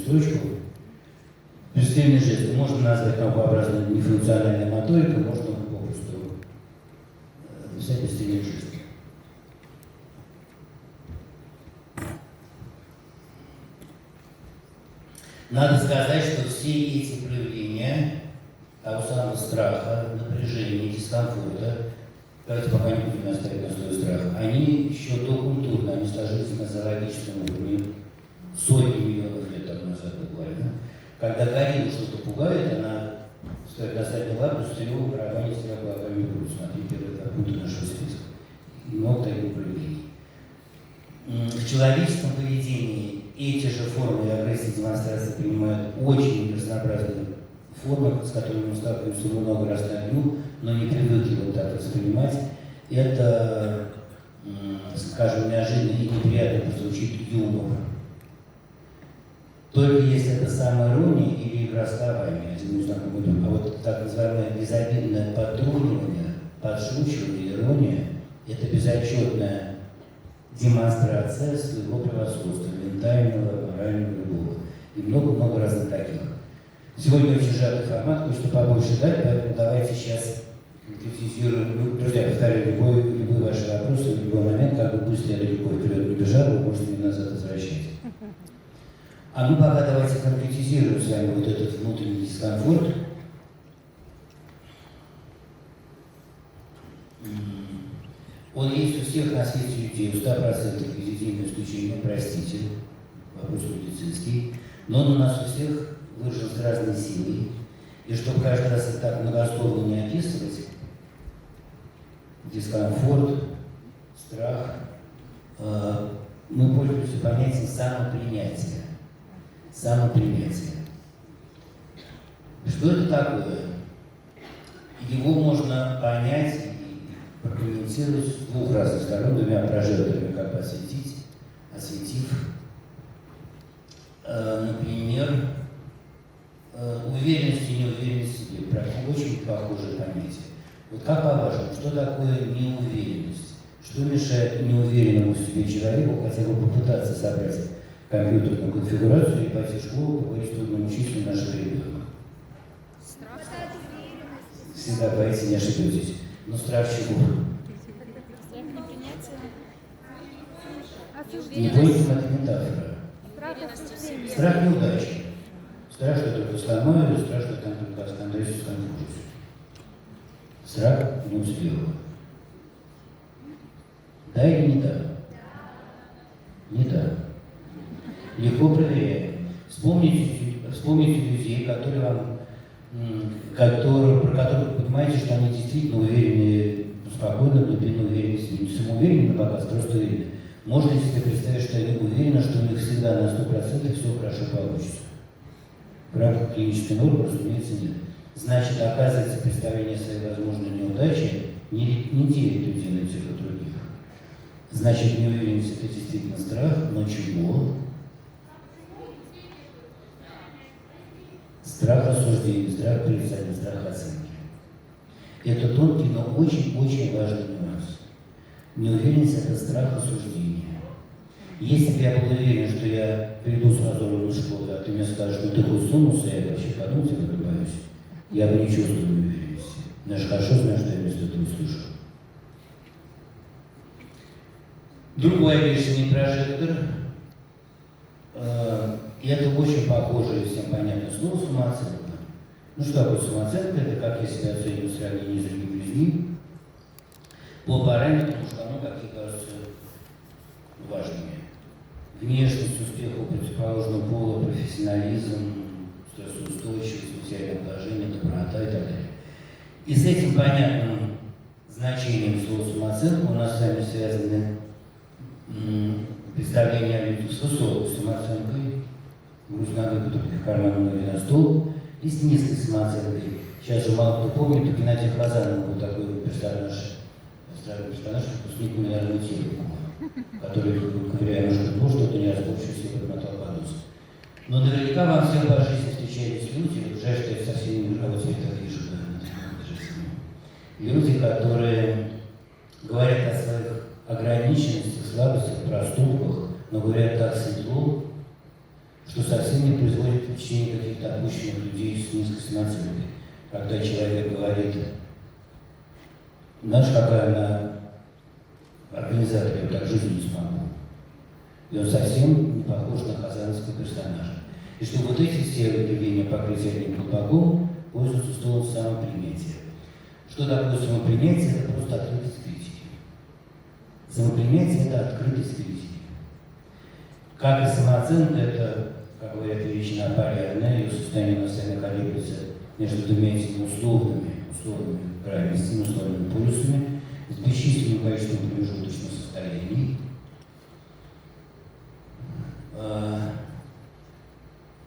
строчку. Преступные жесты можно назвать наукообразной нефункциональной моторикой, можно попросту написать преступные жесты. Надо сказать, что все эти проявления того самого страха, напряжения, дискомфорта, давайте пока не будем оставить на свой страх, они еще докультурно, они сложились на зоологическом уровне сотни миллионов лет тому назад буквально. Когда горилла что-то пугает, она стоит на задней лапе, стрелу, барабанит себя кулаками в грудь. Смотри, первый пункт нашего списка. И много таких проявлений. В человеческом поведении эти же формы агрессии и демонстрации принимают очень разнообразные формы, с которыми мы сталкиваемся много раз на дню, но не привыкли вот так воспринимать. Это, скажем, неожиданно и неприятно прозвучит юмор. Только если это самоирония или игра словами, а вот так называемое безобидное подтрунивание, подшучивание, ирония – это безотчетная демонстрация своего превосходства, ментального, морального, любого. И много-много разных таких. Сегодня очень сжатый формат, хочется побольше дать, поэтому давайте сейчас конкретизируем. Друзья, повторяю, любой ваш вопрос, в любой момент, как бы быстро я далеко вперед не бежал, вы можете меня назад возвращать. А мы пока давайте конкретизируем с вами вот этот внутренний дискомфорт. Он есть у всех на свете людей, у 100% без единого исключения, простите, вопрос медицинский, но он у нас у всех выражен с разной силой. И чтобы каждый раз это так многословно не описывать, дискомфорт, страх, мы пользуемся понятием самопринятия. Самопринятие. Что это такое? Его можно понять и прокомментировать с двух разных сторон, двумя прожекторами, как бы осветив, например, уверенность и неуверенность в себе. Очень похожие понятия. Вот как по-вашему, что такое неуверенность? Что мешает неуверенному в себе человеку хотя бы попытаться собрать компьютерную конфигурацию и пойти в школу, поговорить с трудным учителем нашего ребенка? Страх. Всегда боитесь, не ошибетесь. Но страх чего? Страх непринятия. Не боитесь, это метафора. Страх неудачи. Страх, что я только сломаю, или страх, что я там только остановлюсь и сконфужусь. Страх неуспеха. Да или не да? Не да. Легко проверяем. Вспомните людей, которые вам, про которых вы понимаете, что они действительно уверены, спокойно, глубинно уверены в себе. Не самоуверены на показ, просто уверены. Можно ли себе представить, что они уверены, что у них всегда на 100% все хорошо получится? В рамках клинической нормы, разумеется, нет. Значит, оказывается, представление о своей возможной неудаче не делит людей на тех и других. Значит, неуверенность – это действительно страх, но чего? Страх осуждения, страх порицания, страх оценки. Это тонкий, но очень-очень важный нюанс. Неуверенность – это страх осуждения. Если бы я был уверен, что я приду с разорванной школы, а ты мне скажешь, что ты хоть сунулся, я вообще подумать об этом боюсь, я бы не чувствовал неуверенности. Я же хорошо знаю, что я вместо этого услышу. Другой лишний прожектор. И это очень похожее всем понятное слово самооценка. Ну что такое самооценка? Это как я себя оцениваю в сравнении с другими людьми по параметрам, что оно, как мне кажется, важными. Внешность, успех у противоположного пола, профессионализм, стрессоустойчивость, социальное положение, доброта и так далее. И с этим понятным значением слова самооценка у нас с вами связаны представления о людях с высокой самооценкой, грудь на выпадок в карман, ноги на стол, и с низкой самооценкой. Сейчас же мало кто помнит, у Геннадия Хазанова был такой персонаж, выпускник кулинарного техникума, который, ковыряя ножкой в что-то не разборчившись, подмотал под нос. Но наверняка вам всем по жизни встречались люди, жаль, что я совсем не другого цвета вижу, люди, которые говорят о своих ограниченностях, слабостях, проступках, но говорят так светло, что совсем не производит впечатление каких-то опущенных людей с низкой самооценкой. Когда человек говорит, знаешь, какая она организатор, я вот так жизнь не смогу. И он совсем не похож на хазановского персонажа. И что вот эти все явления покрытия одним колпаком пользуются столом самопринятия. Что такое самопринятие? Это просто открытость критики. Самопринятие – это открытость критики. Как и самооценка, это, как говорят, величина полярная, ее состояние на сами колеблется между двумя этими условными крайностями, условными полюсами, с бесчисленным количеством промежуточных состояний.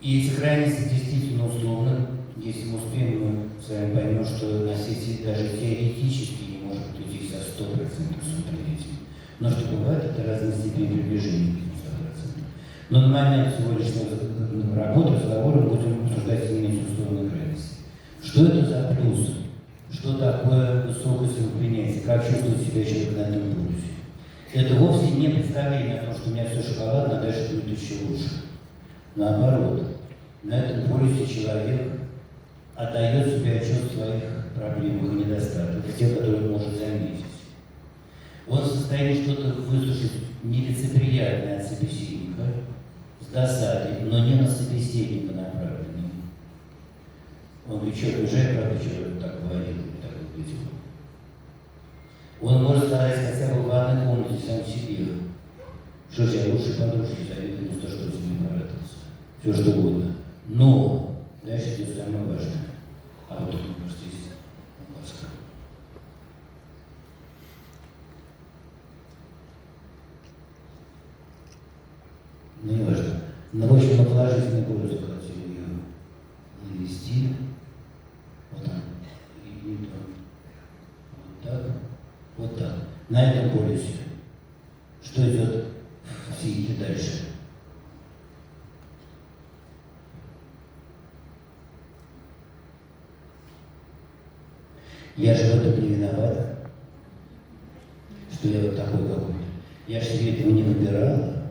И эти крайности действительно условны. Если мы успеем, мы с вами поймем, что на свете даже теоретически не может быть людей со 100% самопринятием. Но что бывает, это разные степени приближения к этому 100%. Но на момент всего лишь работы, разговора мы будем обсуждать именно эти условные крайности. Что это за плюс? Что такое высокое самопринятие? Как чувствует себя человек на этом полюсе? Это вовсе не представление о том, что у меня все шоколадно, а дальше будет еще лучше. Наоборот, на этом полюсе человек отдает себе отчет в своих проблемах и недостатках, те, которые он может заметить. Он в состоянии что-то выслушать нелицеприятное от собеседника, с досадой, но не на собеседника направленный. Он говорит, что уезжает, правда, что так говорил, так выглядел. Он может сказать хотя бы в ванной комнате сам себе, что же я лучше подружки завидую, вместо того, чтобы с ним порадоваться. Все что угодно. Но дальше идет самое важное. А вот тут, может, здесь ласка. Ну, не важно. Но, в общем, на положительную пользу хотел ее навести. Вот так. И вот так. Вот так. На этом полюсе. Что идет в психике дальше? Я же в этом не виноват, что я вот такой какой-то. Я же себе этого не выбирала.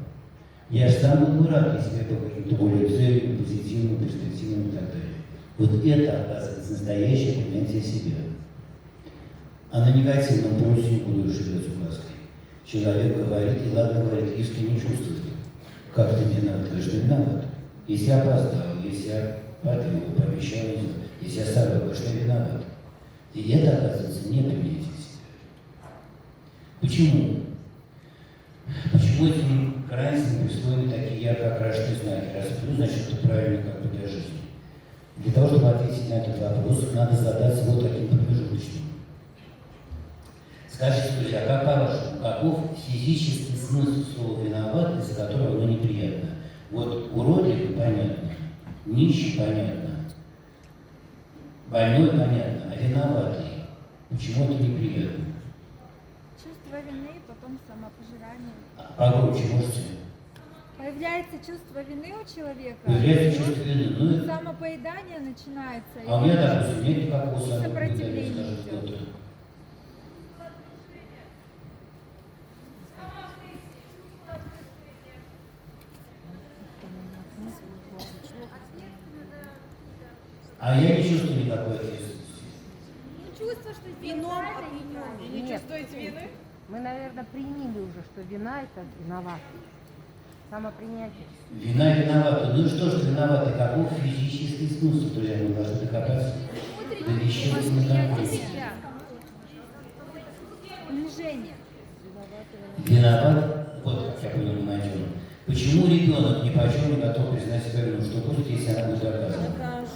Я же сам был бы рад, если я был каким-то более цельным, позитивным, перспективным и так далее. Вот это, оказывается, настоящее принятие себя. А на негативном полюсе никуда уж идет с указкой. Человек говорит, и ладно говорит, искренне чувствует. Как ты виноват? Конечно, виноват. Если я опоздал, если я подвел, пообещал, если я соврал, конечно, виноват. И это, оказывается, не принятие себя. Почему? Почему этим крайностям присвоены такие ярко окрашенные знаки? Раз плюс, значит, это правильно как бы для жизни. Для того, чтобы ответить на этот вопрос, надо задаться вот таким промежуточным. Скажите, друзья, как по-вашему, каков физический смысл слова «виноват», из-за которого оно неприятно? Вот уродливый понятно, нищий понятно, больной понятно, а виноватый. Почему это неприятно? Чувство вины, потом самопожирание. Погромче можете? Появляется чувство вины у человека. Появляется чувство вины. Ну, самопоедание начинается. а у меня, допустим, нет никакого сопротивления скажет идет. кто-то. А я не чувствую никакой ответственности. Чувство, что Вином опьянен. Вы не чувствуете вины? Мы, наверное, приняли уже, что вина это виноват. Самопринятие. Вина виновата. Ну и что же виноваты? Каков физический смысл, друзья? Мы должны докопаться до вещей восприятие себя. Унижение. Виноват, вот как я понял, мы найдем. Почему ребенок ни почем не готов признать себя вину? Что будет, если она будет доказана?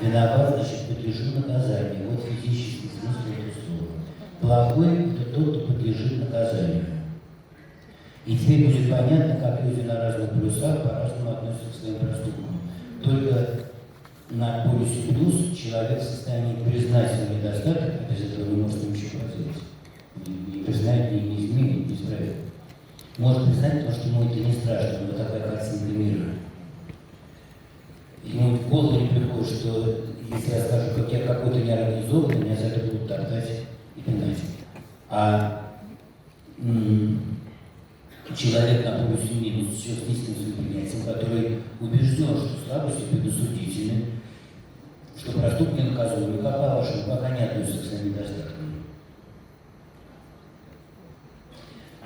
Виноват, значит, подлежит наказанию. Вот физический смысл этого слова. Плохой – это тот, кто подлежит наказанию. И теперь будет понятно, как люди на разных полюсах по-разному относятся к своим проступкам. Только на полюсе плюс человек в состоянии признать свой недостаток, а без этого не может ничего поделать. Не признать, не изменить, не исправить. Может признать, потому что ему это не страшно, но такая картинка мира. Ему в голову не приходит, что если я скажу, как я какой-то неорганизованный, меня за это будут топтать и пинать. А человек на полюсе минус с низким самопринятием, который убежден, что слабости предосудительны, что проступки наказуемы, как по-вашему, пока не относятся к своим недостаткам.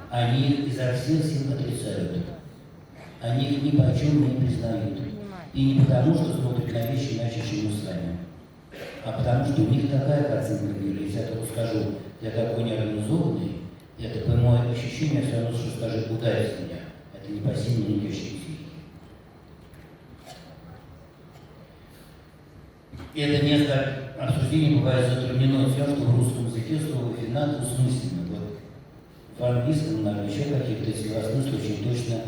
Они их изо всех сил отрицают. Они их ни почем не признают. И не потому, что смотрят на вещи иначе, чем мы с вами, а потому, что у них такая картинка мира. Если я только скажу, я такой неорганизованный, это по моему ощущению все равно, что скажет ударить меня. Это не пассивные, не вещи физики. И это несколько обсуждений бывает затруднено тем, что в русском языке слово «вина» двусмысленно. Вот в английском, наверное, еще каких-то эти два смысла очень точно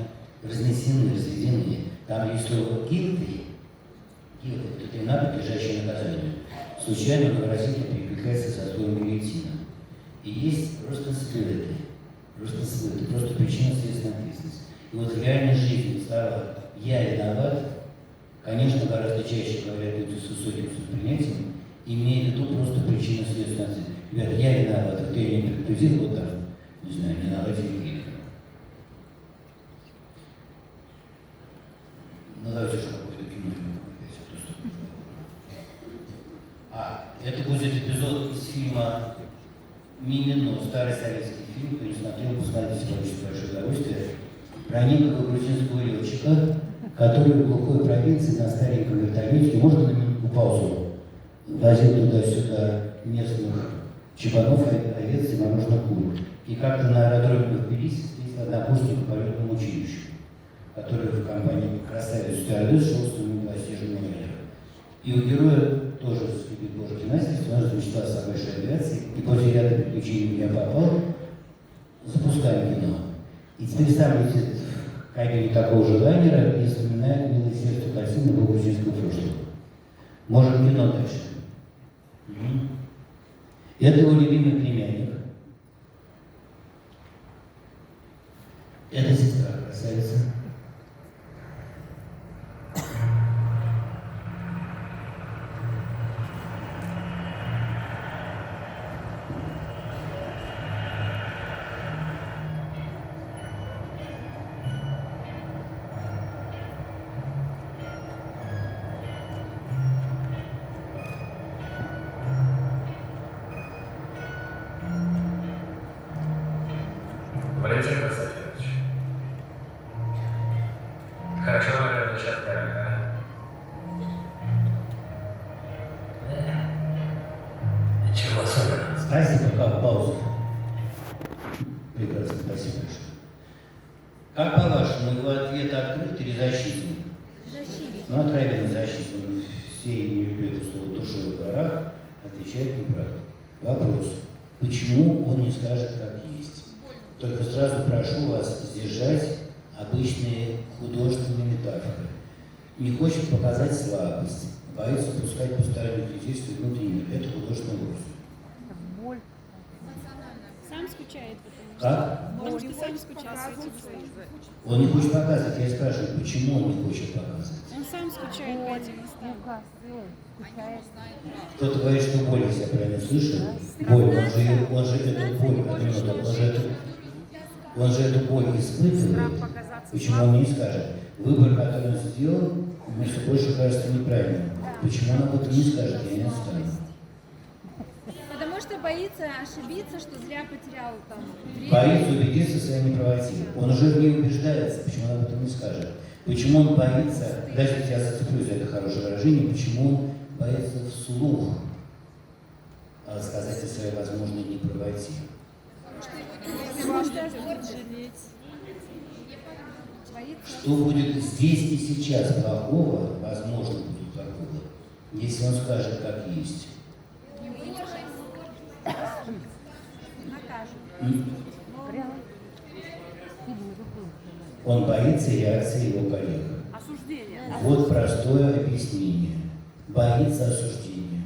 разнесены, разведены. Там есть слово guilty, это вина, подлежащая наказанию. Случайно выразительно перекликается со словом гильотина. И есть responsibility, просто причинно-следственная ответственность. И вот в реальной жизни слова «я виноват», конечно, гораздо чаще говорят люди с высоким самопринятием, имея в виду просто причинно-следственную ответственность. Ребята, я виноват, а ты я не предупредил, вот там, не знаю, не наладили. Ну, давайте же какой-то кино. Это будет эпизод из фильма «Мимино», старый советский фильм, кто не смотрел, посмотрите, получите большое удовольствие, про некого грузинского летчика, который в глухой провинции на стареньком вертолете, можно на минутку паузу, возил туда-сюда местных чебанов, овец и мороженых кур. И как-то на аэродроме в Тбилиси встретил однокурсника по летному училищу, который в компании «Красавец стюардесс» шел с своими пластижными номерами. И у героя тоже скрипит божьей насильством, он размечтался о большой авиации, и после ряда приключений я попал, запускаем кино. И теперь сам летит в кабине такого же лайнера и вспоминает милое сердцу картины его грузинского прошлого. Можем кино дальше. Это его любимый племянник. Это сестра красавица. Валентин Константинович, хорошо, наверное, сейчас дорога. Ничего особенного. Спасибо, как пауза. Прекрасно, спасибо большое. Как по-вашему, его ответ открыт или защитный? Защитник. Ну, откровенно защитный. Все не любят слово «душой в горах», отвечает неправда. Вопрос. Почему он не скажет, как есть? Только сразу прошу вас сдержать обычные художественные метафоры. Не хочет показать слабость, боится пускать посторонних людей в свой внутренний мир. Это художественный образ. Боль. Сам скучает, потому что. Как? Может, и сам скучает по этим местам. Он не хочет показывать. Я спрашиваю, почему он не хочет показывать? Он сам скучает по этим местам. Скука, сын, скучает. Кто-то говорит, что боль, если я правильно слышу. Боль, он же эту боль, он же эту боль испытывает. Почему он не скажет? Выбор, который он сделал, мне все больше кажется неправильным. Почему он об этом не скажет, я не знаю. Потому что боится ошибиться, что зря потерял там время. Боится убедиться в своей неправоте. Он уже в ней убеждается, почему он об этом не скажет. Почему он боится, даже если я зацеплюсь за это хорошее выражение, почему он боится вслух сказать о своей возможной неправоте. Может, даже будет жалеть. Боится. Что будет здесь и сейчас плохого, возможно, будет плохого, если он скажет, как есть. Накажут. Прямо. Фильм какой? Он боится реакции его коллег. Осуждение. Вот простое объяснение. Боится осуждения.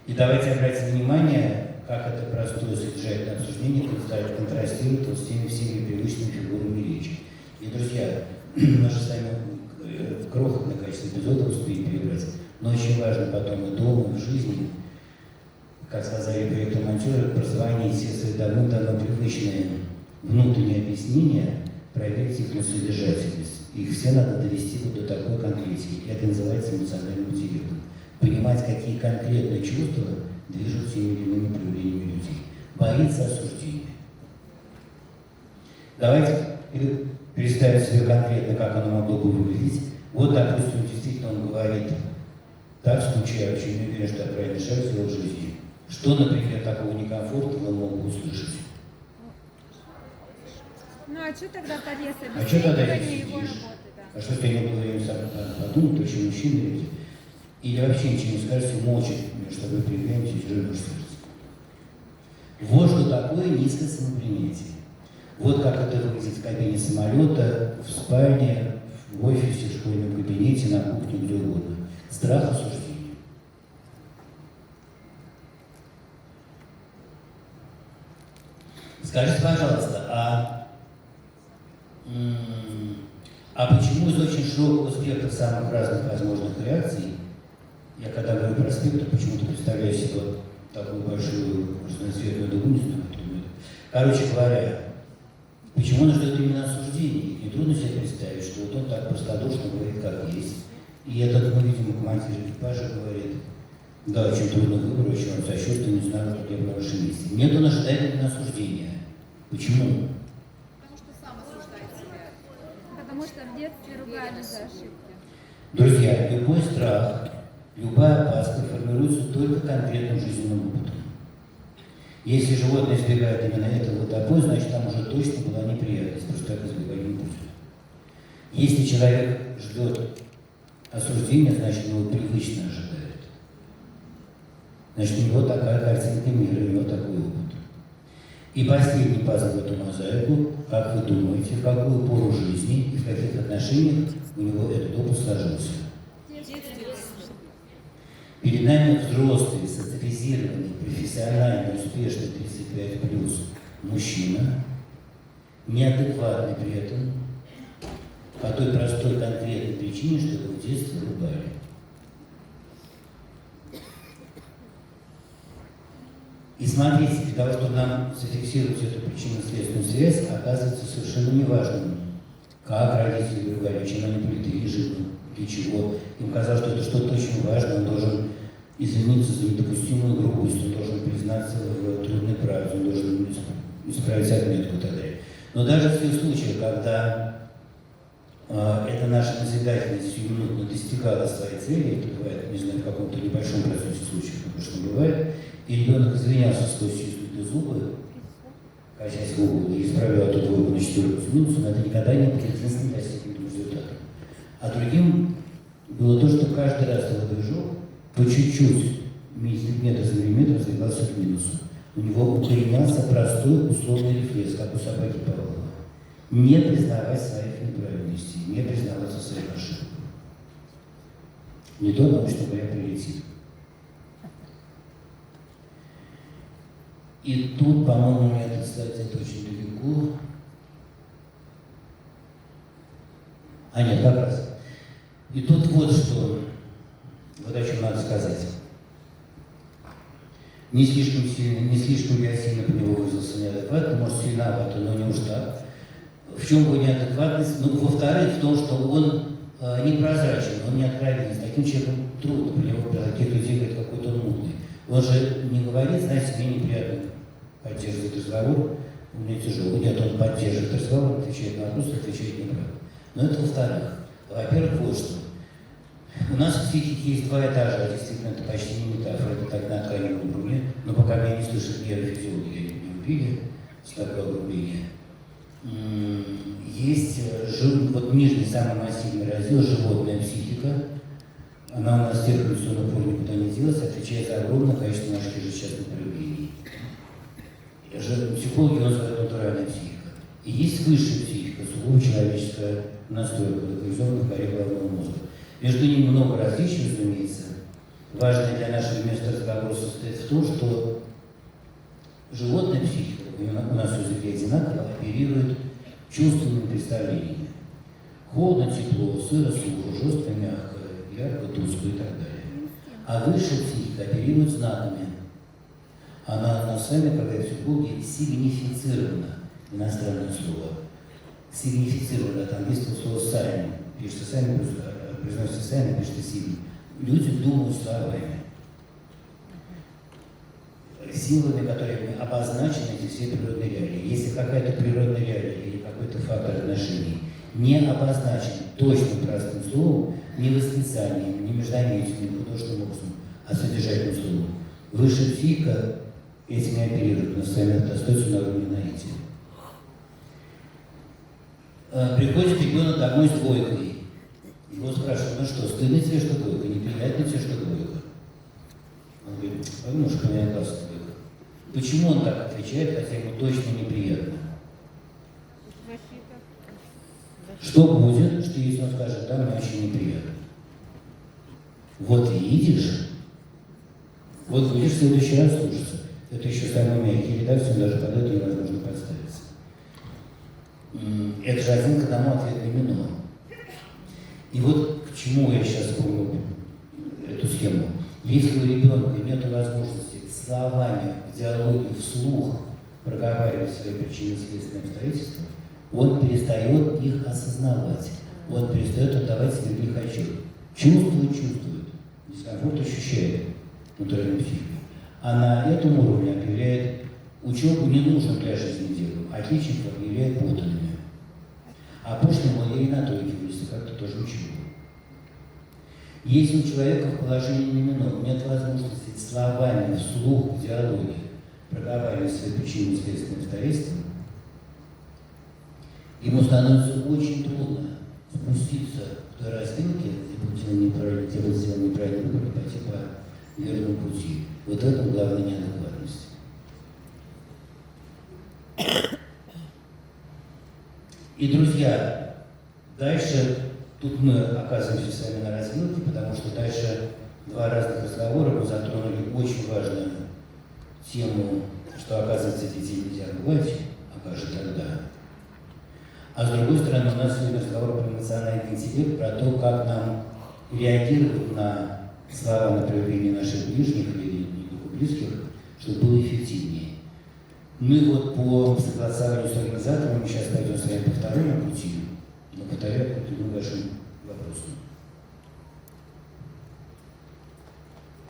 И давайте обратим внимание, как это простое содержательное обсуждение контрастирует с теми всеми привычными фигурами речи. И, друзья, мы же с вами крохотное количество эпизодов успеем перебрать, но очень важно потом и дома, и в жизни, как сказали проектомонтёры, прозванивать все свои давно привычные внутренние объяснения, проверить их на содержательность. Их все надо довести вот до такой конкретики. Это называется эмоциональным интеллектом. Понимать, какие конкретные чувства движут теми или иными проявлениями людей. Боится осуждения. Давайте представим себе конкретно, как оно могло бы выглядеть. Вот, допустим, действительно он говорит так скучающе, не уверен, что я правильный шаг сделал в жизни. Что, например, такого некомфортного он мог бы услышать? Ну а что тогда полез? А что тогда Обесценивание здесь его сидишь? работы, да. А что ты не было времени сам подумать, вообще мужчины люди? Или вообще ничего не скажете, молча между собой перегляните и тяжело сердце. Вот что такое низкое самопринятие. Вот как это выглядит в кабине самолета, в спальне, в офисе, в школьном кабинете, на кухне, где угодно. Страх осуждения. Скажите, пожалуйста, почему из очень широкого спектра самых разных возможных реакций, я когда говорю про спектр, почему-то представляю себе вот такую большую разноцветную дугу, не знаю, как это будет. Короче говоря, почему он ждет именно осуждения? Нетрудно себе представить, что вот он так простодушно говорит, как есть. И этот, мы видим, командир экипажа говорит, да, очень трудно выбор, очень он сочувствует, не знаю, что я на вашем месте. Нет, он ожидает именно осуждения. Почему? Потому что сам осуждает себя. Потому что в детстве ругали за ошибки. Друзья, любой страх, любая опаска формируется только конкретным жизненным опытом. Если животное избегает именно этого водопоя, значит там уже точно была неприятность, просто так избегать не будет. Если человек ждет осуждения, значит его привычно ожидает. Значит, у него такая картинка мира, у него такой опыт. И последний пазл в эту мозаику, как вы думаете, в какую пору жизни и в каких отношениях у него этот опыт сложился? Перед нами взрослый, социализированный, профессиональный, успешный 35+, мужчина, неадекватный при этом, по той простой конкретной причине, что его в детстве ругали. И смотрите, для того, чтобы нам зафиксировать эту причинно-следственную связь, оказывается совершенно неважным, как родители ругали, чем они были живы, для чего. Им казалось, что это что-то очень важное, он должен извиниться за недопустимую грубость, он должен признаться в трудной правде, он должен исправить отметку и так далее. Но даже в тех случаях, когда эта наша назидательность сиюминутно достигала своей цели, это бывает, не знаю, в каком-то небольшом процессе случаев, конечно, бывает, и ребенок извинялся сквозь чистые зубы, качаясь в угол, и исправлял эту двойку на 4 с минусом, это никогда не было единственным достигнутым результатом. А другим было то, что каждый раз его движок по чуть-чуть, миллиметр за миллиметр, сдвигался к минусу. У него укоренялся простой условный рефлекс, как у собаки Павлова. Не признавать своих неправильностей, не признаваться своих ошибок. Не то, научно говоря, прилетит. И тут, по-моему, мне этот слайд это очень далеко. Нет, как раз. И тут вот что, вот о чем надо сказать. Не слишком я сильно по него вызвался неадекватно, может, сильновато, но не уж так. В чем его неадекватность? Ну, во-вторых, в том, что он непрозрачен, он не откровенен. С таким человеком трудно, про него про таких людей говорит какой-то мутный. Он же не говорит, знаете, мне неприятно поддерживать разговор, мне тяжело. Нет, он поддерживает разговор, отвечает на вопросы, отвечает неправильно. Но это во-вторых. Во-первых, вот что. У нас в психике есть два этажа, действительно, это почти не метафора, это так на тканевом уровне, но пока меня не слышат нейрофизиологи, не убили с такого огрубления. Есть вот нижний, самый массивный раздел, животная психика. Она у нас в тех эволюционных уровнях никуда не делась, отвечает за огромное количество наших ежечасных проявлений. Психологи называют натуральная психика. И есть высшая психика, сугубо человеческая настройка, локализованная в коре головного мозга. Между ними много различий, разумеется. Важное для нашего места разговора состоит в том, что животная психика, у нас языке одинаково, оперирует чувственными представлениями. Холодно, тепло, сыро, сухо, жестко, мягко, ярко, тускло и так далее. А высшая психика оперирует знаками. Она с вами, как говорят психологи, сигнифицирована. иностранное слово, сигнифицировано от английского слова «сами». Пишется «сами», произносится «сами», пишется «сими». Люди думают словами. Символами, которыми обозначены эти все природные реалии. Если какая-то природная реалия или какой-то фактор отношений не обозначен точным простым словом, не восклицанием, не междометием, не художественным образом, а содержательным словом, высшая психика этими оперирует, но с вами остается на уровне наития. Приходит ребенок домой с двойкой. Его спрашивают: ну что, стыдно тебе, что двойка? Неприятно тебе, что двойка? Он говорит: немножко у меня классная двойка. Почему он так отвечает, хотя ему точно неприятно? Что будет, что если он скажет: да, мне очень неприятно? Вот видишь, вот будешь в следующий раз слушаться. Это еще самый мягкий редакция, даже под это невозможно подставиться. Это же один к одному ответ именно. И вот к чему я сейчас помню эту схему. Если у ребенка нет возможности словами, в диалоге, вслух проговаривать свои причинно-следственные обстоятельства, он перестает их осознавать, он перестает отдавать себе в них отчет. Чувствует, дискомфорт ощущает натуральной психикой. А на этом уровне объявляет учебу ненужным для жизни делом, отличников объявляет ботанами. А пошлому и на тройке вынести как-то тоже учебу. Если у человека в положении мимино нет возможности словами вслух в диалоге проговаривать свои причины и следственные обстоятельства, ему становится очень трудно спуститься в той развилке, где был сделан неправильный выбор, и пойти по верному пути. Вот в этом главная неадекватность. И, друзья, дальше тут мы оказываемся с вами на развилке, потому что дальше два разных разговора мы затронули очень важную тему, что, оказывается, детей нельзя ругать, а как же тогда? А с другой стороны, у нас сегодня разговор про эмоциональный интеллект, про то, как нам реагировать на слова, на проявление наших ближних или близких, чтобы было эффективнее. Мы вот по согласованию с организаторами сейчас пойдем с вами по второму пути, но повторяю, к другим вашим вопросам.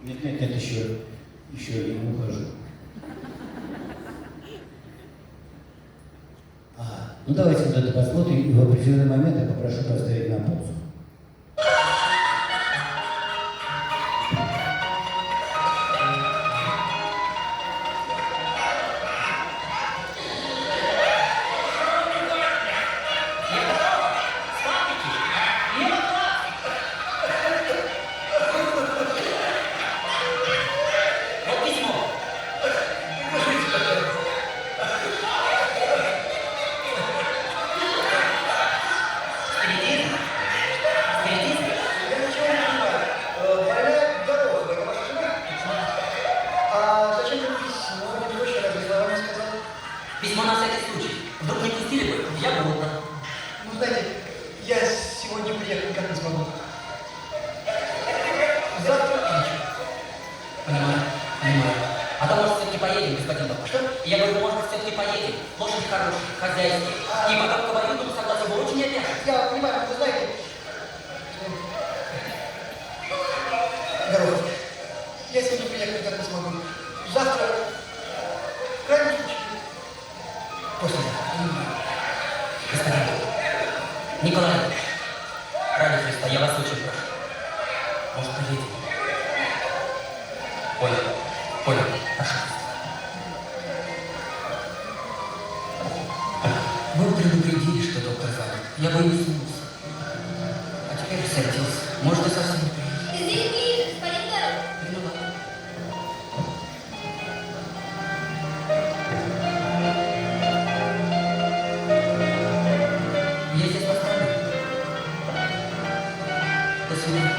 Нет, еще я не ухожу. Ну давайте вот это посмотрим, и в определенный момент я попрошу поставить на паузу. Письмо на всякий случай. Вдруг не пустили бы, я голодна. Ну, знаете, я сегодня приехать никак не смогу. Завтра ночью. Понимаю. А то, может, все-таки поедем, господин доктор. Что? Я говорю, может, все-таки поедем. Лошади хорошие, хозяйские. И потом к обоюдному согласию вы очень обяжете. Я понимаю, вы знаете. Горохов, я сегодня приехать никак не смогу. Завтра, в крайнем случае, послезавтра. Господин доктор, Николай Ильич, ради Христа, я вас очень прошу. Может, поедем? Понял, прошу. Вы предупредили, что доктор занят. Я бы не сунулся. А теперь рассердился. Может, и совсем не приедет. Извините, господин Дорог. Виноват. Я здесь поставлю. До свидания.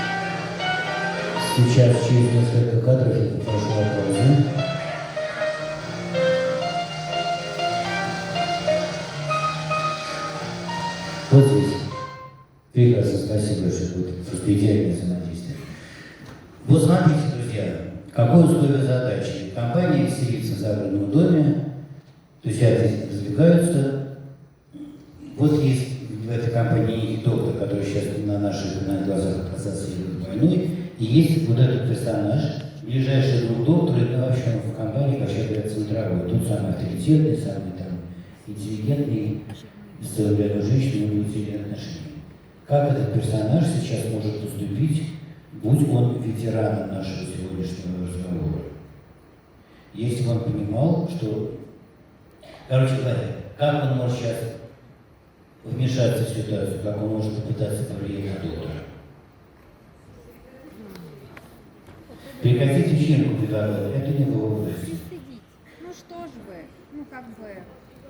Сейчас через несколько кадров я попрошу аплодисменты. Вот здесь. Прекрасно, спасибо большое. Вот просто идеальное взаимодействие. Вот смотрите, друзья, какое условие задачи. Компания веселится в загородном доме, То есть разбегаются. Вот есть в этой компании доктор, который сейчас на наших глазах ассоциирует больной, и есть вот этот персонаж, ближайший друг доктора, это вообще в компании, как сейчас говорят, центровой. Тот самый авторитетный, самый там интеллигентный, составляющий женщину любителей отношений. Как этот персонаж сейчас может поступить, будь он ветераном нашего сегодняшнего разговора? Если бы он понимал, что, короче говоря, как он может сейчас вмешаться в ситуацию, как он может попытаться повлиять на доктора? Прекратить вечеринку предлагали, это не было бы. Пристыдить. Ну что ж вы, ну как бы,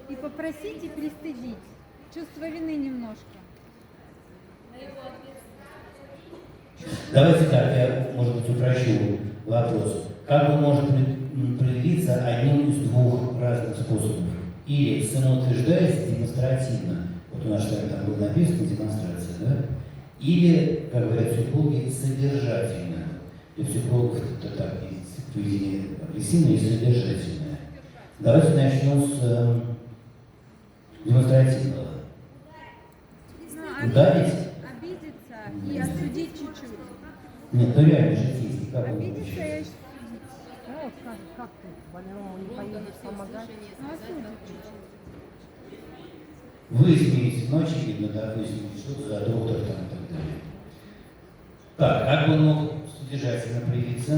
и попросить, и пристыдить. Чувство вины немножко. Давайте так, я, может быть, упрощу вопрос. Как он может проявиться одним из двух разных способов? Или самоутверждаясь демонстративно, вот у нас там было написано демонстрация, да? Или, как говорят психологи, содержательно. Для психологов это так, поведение агрессивное и содержательное. Давайте начнем с демонстративного. Ну, Ударить? обидеться и осудить чуть-чуть. Нет, ну реально житейский, как он Обидеться и получается? осудить. Ну, вот скажет, как ты больному не поедешь помогать? Ну, осудить чуть-чуть. Вы измените, ну, очевидно, да, вы измените, что за доктор там и так далее. Так, как бы он мог содержательно проявиться?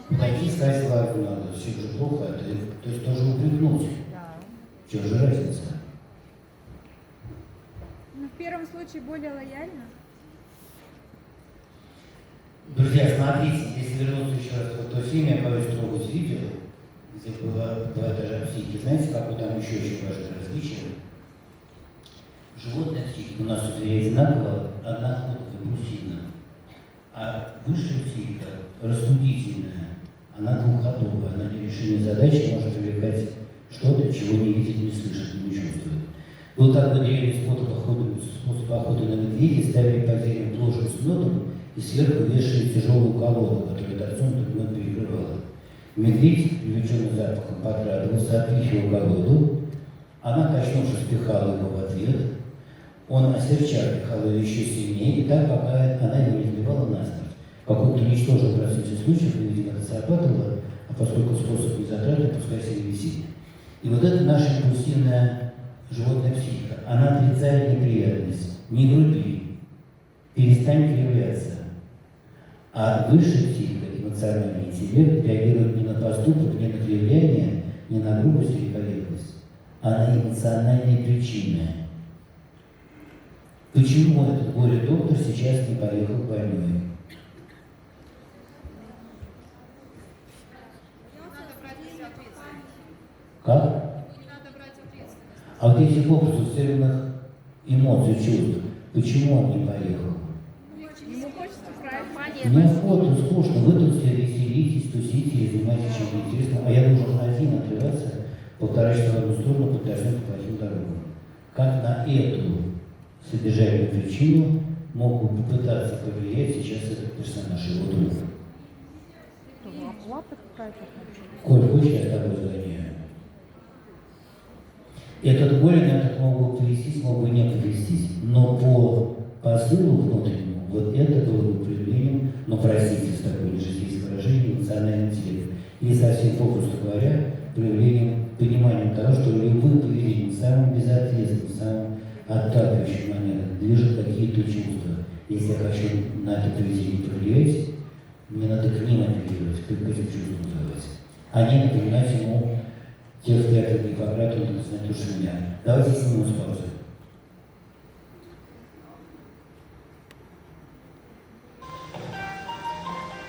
Подойти и сказать, ладно, надо, все же плохо, а ты, то есть тоже упрекнуть. Да. В чем же разница? Ну, в первом случае более лояльно. Друзья, смотрите, если вернуться еще раз в то фильм, я боюсь трогать видео, где была даже о психике. Знаете, какое там еще очень важное различие? Животная психика у нас у зверей одинаково, одноходная, импульсивна. А высшая психика, рассудительная, она двухходовая, она для решения задачи может привлекать что-то, чего не видит, не слышит, не чувствует. Был такой древний способ охоты на медведя, ставили под деревом ложку с медом и сверху вешали тяжелую колоду, которая торцом этот мед перекрывала. Медведь, привлеченный запахом, подкрадывался, отпихивал колоду, она, качнувшись, пихала его в ответ, он осерчал, пихал ее еще сильнее, и так, пока она его не сбивала насмерть. В каком-то ничтожном процессе случаев, видимо, это срабатывало, а поскольку способ не затратный, пускай себе висит. И вот это наша импульсивная животная психика. Она отрицает неприятность. Не груби, перестань кривляться. А высшая психика, эмоциональный интеллект, реагирует не на поступок, не на кривляние, не на грубость или корректность, а на эмоциональные причины. Почему этот горе-доктор сейчас не поехал к больной? Как? А вот эти фокусы сценных эмоций, чувств, почему он не поехал? Ему хочется правильно. Неохота, скучно, вы тут все веселитесь, тусите, занимаетесь чем-то интересным, а я должен один отрываться 1,5 часа в одну сторону по дождям по плохим дорогам. Как на эту содержательную причину мог бы попытаться повлиять сейчас этот персонаж, его друг? Оплата какая-то. Коль, хочешь, я с тобой загоняю? Этот корень этот мог бы повестись, мог бы не повестись, но по посылу внутреннему вот это было бы проявлением, но простите, с такой нежитейским выражением, эмоциональный интеллект. Или совсем попросту говоря, проявлением, пониманием того, что любым поведением, самым безответственным, самым отталкивающим манером движет какие-то чувства. Если я хочу на это поведение повлиять, мне надо к ним апеллировать, к этим чувствам называть, а не напоминать ему тех клятв Гиппократа, он знает уж меня. Давайте снимем с паузы.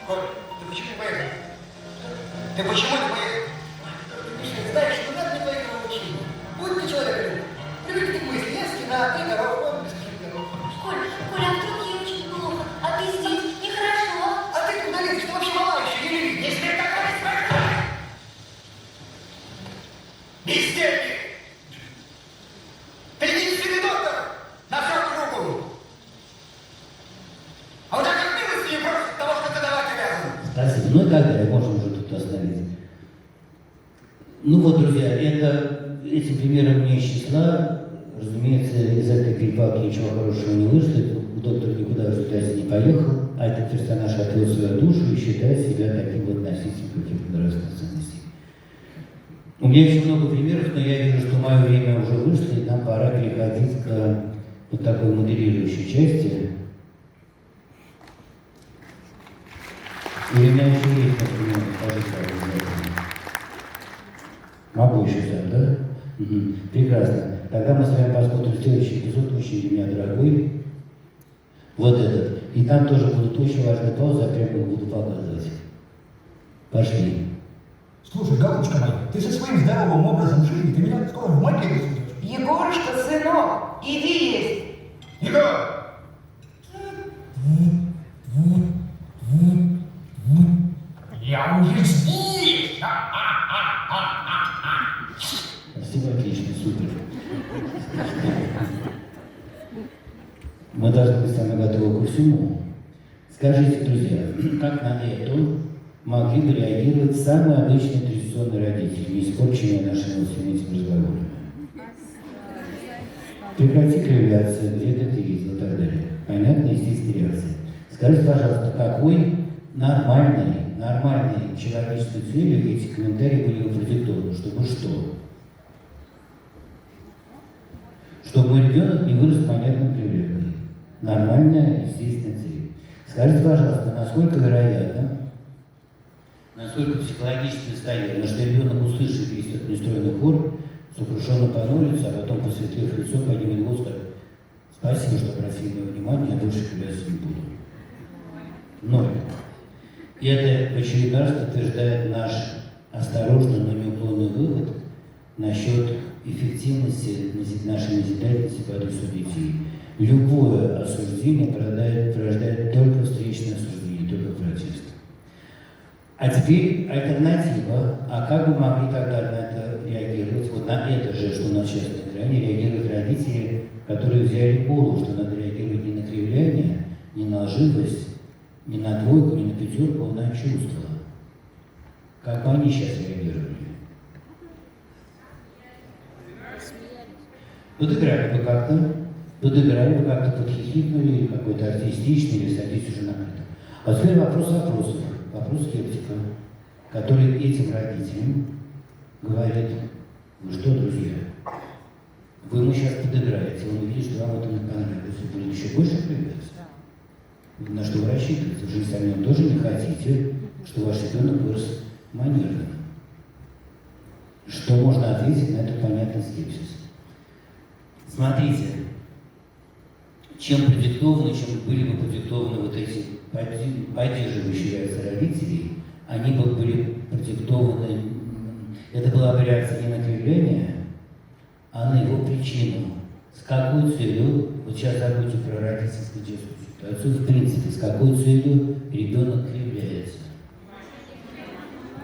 Коль, ты почему не поехал? Ты почему не поехал? Миша, знаешь, не надо мне твоих научения. Будь ты человеком. Привыкни к мысли. Я спина, ты коров, он без коров. Коля, а вдруг ей очень плохо, а ты здесь, нехорошо. А ты куда лезешь? Ты вообще мала еще не видишь. Не смей такое спрашивать! Бездельник! Ты единственный доктор на всю округу! А уже как милости не просит того, что ты давать обязан. Спасибо. Ну и как далее? Можем уже тут остановить. Ну вот, друзья, этим примером не из числа. Разумеется, из этой перепалки ничего хорошего не вышло. Доктор никуда в результате не поехал, а этот персонаж отвел свою душу и считает себя таким вот носителем каких-то нравственных ценностей. У меня еще много примеров, но я вижу, что мое время уже вышло, и нам пора переходить к вот такой модерирующей части. И у меня еще есть, например, могу еще взять, да? Угу. Прекрасно. Тогда мы с вами посмотрим следующий эпизод, очень для меня дорогой. Вот этот. И там тоже будут очень важные паузы, я прямо буду показывать. Пошли. Слушай, голубушка моя, ты со своим здоровым образом жизни, ты меня скоро в могилу сведешь. Егорушка, сынок, иди есть. Егор! Я уже здесь! Спасибо, отлично, супер. Мы должны быть с вами готовы ко всему. Скажите, друзья, как на эту могли бы реагировать самые обычные традиционные родители, не испорченные нашими семейными разговорами? Прекрати кривляться, где-то ты видел и так далее. Понятно, естественная реакция. Скажите, пожалуйста, какой нормальной человеческой целью эти комментарии были бы продиктованы? Чтобы что? Чтобы мой ребенок не вырос понятным привлекой. Нормальная, естественная цель. Скажите, пожалуйста, насколько вероятно, насколько психологически достоверно, что ребенок услышит весь этот нестроенный хор, сокрушенно понурится, а потом, посветлев лицо, поднимет голос, скажет: спасибо, что обратили мое внимание, я больше кривляться не буду. Ноль. И это в очередной раз подтверждает наш осторожный, но неуклонный вывод насчет эффективности нашей назидательности по адресу детей. Любое осуждение порождает только встречное осуждение, только протест. А теперь альтернатива. А как бы могли тогда на это реагировать? Вот на это же, что у нас сейчас на экране, реагируют родители, которые взяли голову, что надо реагировать не на кривляние, не на лживость, не на двойку, не на пятерку, а на чувства. Как бы они сейчас реагировали? Подыграли бы как-то, подхихикнули, или какой-то артистичный, или садись уже накрыто. А теперь вопрос вопросов, вопрос скептика, который этим родителям говорит: вы что, друзья, вы ему сейчас подыграете, он увидит, что вам это не понравится, будет еще больше проявляться. На что вы рассчитываете? Вы же сами тоже не хотите, что ваш ребенок вырос манерным. Что можно ответить на этот понятный скепсис? Смотрите, чем были бы продиктованы вот эти поддерживающие реакции родителей, они бы были продиктованы, это была бы реакция не на кривление, а на его причину. С какой целью, вот сейчас забудьте про родительскую детскую ситуацию, в принципе, с какой целью ребенок кривляется.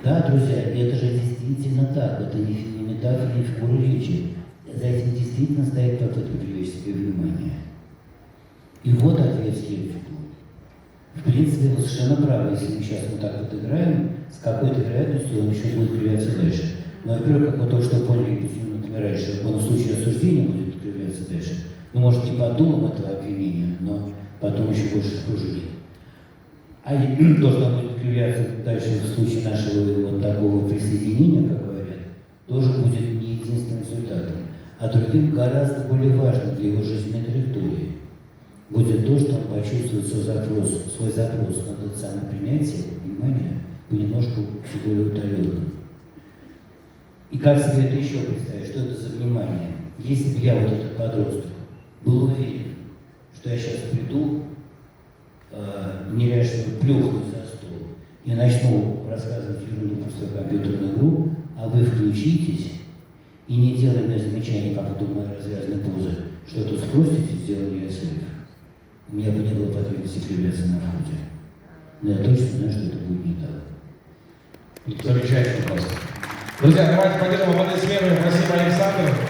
Да, друзья, это же действительно так, это не метафора, не фигура речи. За этим действительно стоит попытка привлечь себе внимание. И вот ответ скептику. В принципе, вы совершенно правы, если мы сейчас вот так вот играем, с какой-то вероятностью он еще будет кривляться дальше. Но, во-первых, как мы только что поняли 5 минут раньше, в любом случае осуждения будет кривляться дальше. Ну, может, не под дулом этого обвинения, но потом еще больше скружили. А то, что он будет кривляться дальше в случае нашего вот такого присоединения, как говорят, тоже будет не единственным результатом, а другим гораздо более важным для его жизненной траектории будет то, что он почувствует свой запрос на это самое принятие, внимание, понемножку все более удаленным. И как себе это еще представить, что это за внимание? Если бы я, вот этот подросток, был уверен, что я сейчас приду, нереально плюхнусь за стол и начну рассказывать ерунду про свою компьютерную игру, а вы включитесь и не делая мне замечаний по поводу моей развязанной позы, что-то спросите, сделали я сейф. У меня бы не было потребности кривляться на входе. Но я точно знаю, что это будет не так. Замечательно просто. Друзья, давайте поддержим аплодисментами. Спасибо, Александр.